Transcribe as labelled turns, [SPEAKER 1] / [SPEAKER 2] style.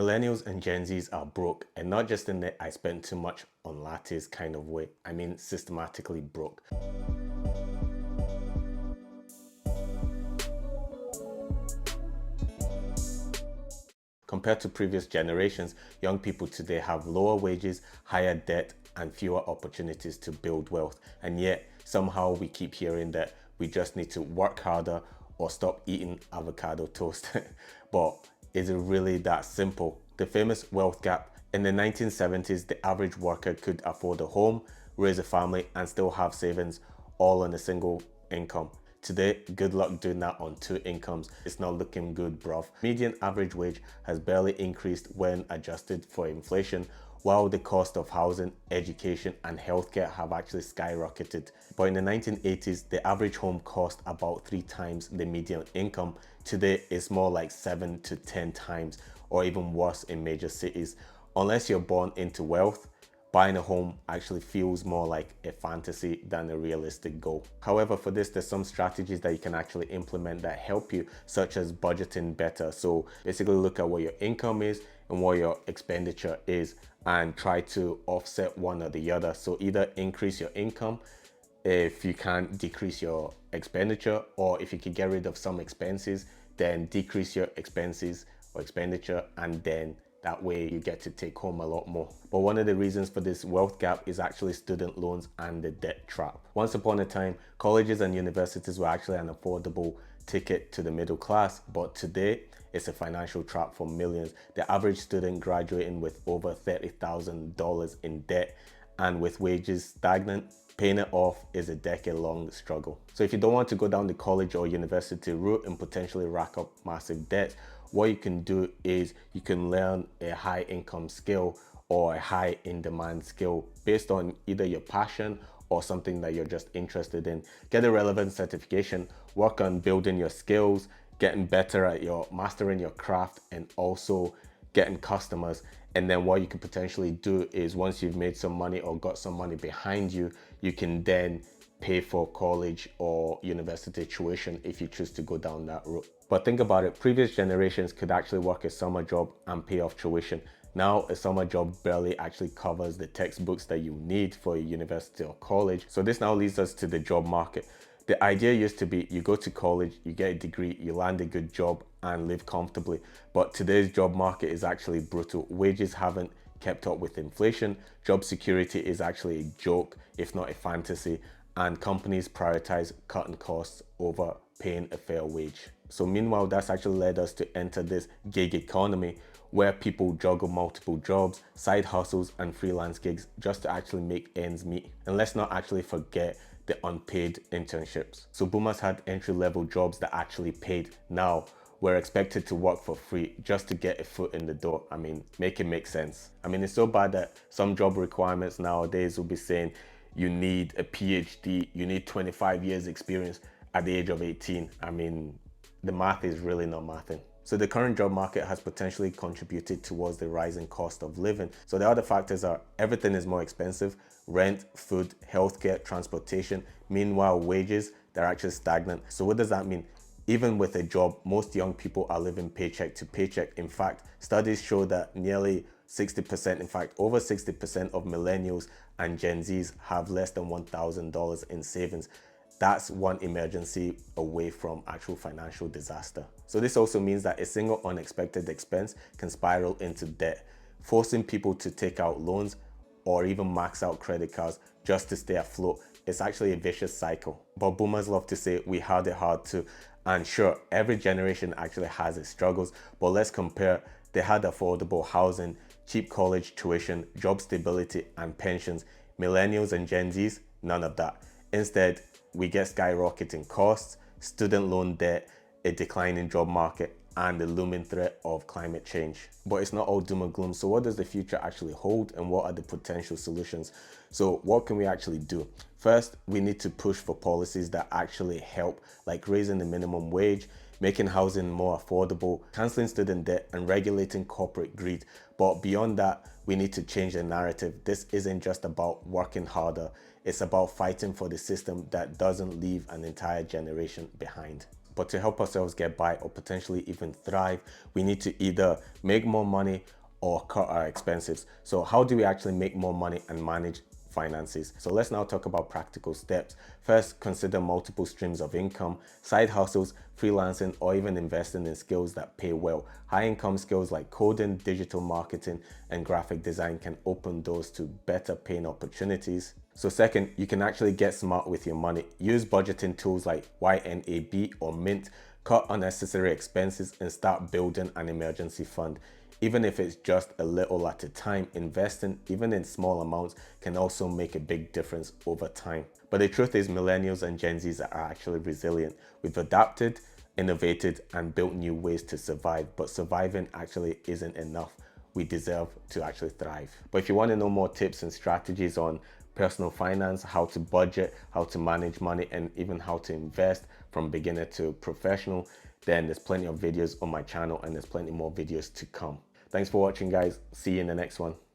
[SPEAKER 1] Millennials and Gen Zs are broke, and not just in the I spent too much on lattes kind of way. I mean systematically broke. Compared to previous generations, young people today have lower wages, higher debt, and fewer opportunities to build wealth. And yet, somehow we keep hearing that we just need to work harder or stop eating avocado toast. But is it really that simple? The famous wealth gap. In the 1970s, the average worker could afford a home, raise a family, and still have savings, all on a single income. Today, good luck doing that on 2 incomes. It's not looking good, bruv. Median average wage has barely increased when adjusted for inflation, while the cost of housing, education, and healthcare have actually skyrocketed. But in the 1980s, the average home cost about 3 times the median income. Today, it's more like 7 to 10 times, or even worse in major cities. Unless you're born into wealth, buying a home actually feels more like a fantasy than a realistic goal. However, for this, there's some strategies that you can actually implement that help you, such as budgeting better. So basically look at what your income is and what your expenditure is and try to offset one or the other. So either increase your income if you can't decrease your expenditure, or if you can get rid of some expenses, then decrease your expenses or expenditure, and then that way you get to take home a lot more. But one of the reasons for this wealth gap is actually student loans and the debt trap. Once upon a time, colleges and universities were actually an affordable ticket to the middle class, but today it's a financial trap for millions. The average student graduating with over $30,000 in debt, and with wages stagnant, paying it off is a decade-long struggle. So if you don't want to go down the college or university route and potentially rack up massive debts, what you can do is you can learn a high income skill or a high in demand skill based on either your passion or something that you're just interested in. Get a relevant certification, work on building your skills, getting better at mastering your craft, and also getting customers. And then what you could potentially do is, once you've made some money or got some money behind you, you can then pay for college or university tuition if you choose to go down that route. But think about it, previous generations could actually work a summer job and pay off tuition. Now a summer job barely actually covers the textbooks that you need for a university or college. So this now leads us to the job market. The idea used to be you go to college, you get a degree, you land a good job and live comfortably. But today's job market is actually brutal. Wages haven't kept up with inflation. Job security is actually a joke, if not a fantasy. And companies prioritize cutting costs over paying a fair wage. So meanwhile, that's actually led us to enter this gig economy where people juggle multiple jobs, side hustles, and freelance gigs just to actually make ends meet. And let's not actually forget the unpaid internships. So boomers had entry-level jobs that actually paid. Now we're expected to work for free just to get a foot in the door. I mean, make it make sense. I mean, it's so bad that some job requirements nowadays will be saying you need a PhD, you need 25 years experience at the age of 18. I mean, the math is really not mathing. So the current job market has potentially contributed towards the rising cost of living. So the other factors are everything is more expensive: rent, food, healthcare, transportation. Meanwhile, wages, they're actually stagnant. So what does that mean? Even with a job, most young people are living paycheck to paycheck. In fact, studies show that nearly 60%, in fact, over 60% of millennials and Gen Zs have less than $1,000 in savings. That's one emergency away from actual financial disaster. So this also means that a single unexpected expense can spiral into debt, forcing people to take out loans or even max out credit cards just to stay afloat. It's actually a vicious cycle. But boomers love to say we had it hard too. And sure, every generation actually has its struggles, but let's compare. They had affordable housing, cheap college tuition, job stability, and pensions. Millennials and Gen Zs, none of that. Instead, we get skyrocketing costs, student loan debt, a declining job market, and the looming threat of climate change. But it's not all doom and gloom. So what does the future actually hold, and what are the potential solutions? So what can we actually do? First, we need to push for policies that actually help, like raising the minimum wage, making housing more affordable, canceling student debt, and regulating corporate greed. But beyond that, we need to change the narrative. This isn't just about working harder. It's about fighting for the system that doesn't leave an entire generation behind. But to help ourselves get by or potentially even thrive, we need to either make more money or cut our expenses. So how do we actually make more money and manage finances? So let's now talk about practical steps. First, consider multiple streams of income, side hustles, freelancing, or even investing in skills that pay well. High income skills like coding, digital marketing, and graphic design can open doors to better paying opportunities. So second, you can actually get smart with your money. Use budgeting tools like YNAB or Mint, cut unnecessary expenses, and start building an emergency fund. Even if it's just a little at a time, investing even in small amounts can also make a big difference over time. But the truth is, millennials and Gen Zs are actually resilient. We've adapted, innovated, and built new ways to survive, but surviving actually isn't enough. We deserve to actually thrive. But if you want to know more tips and strategies on personal finance, how to budget, how to manage money, and even how to invest from beginner to professional, then there's plenty of videos on my channel and there's plenty more videos to come. Thanks for watching, guys. See you in the next one.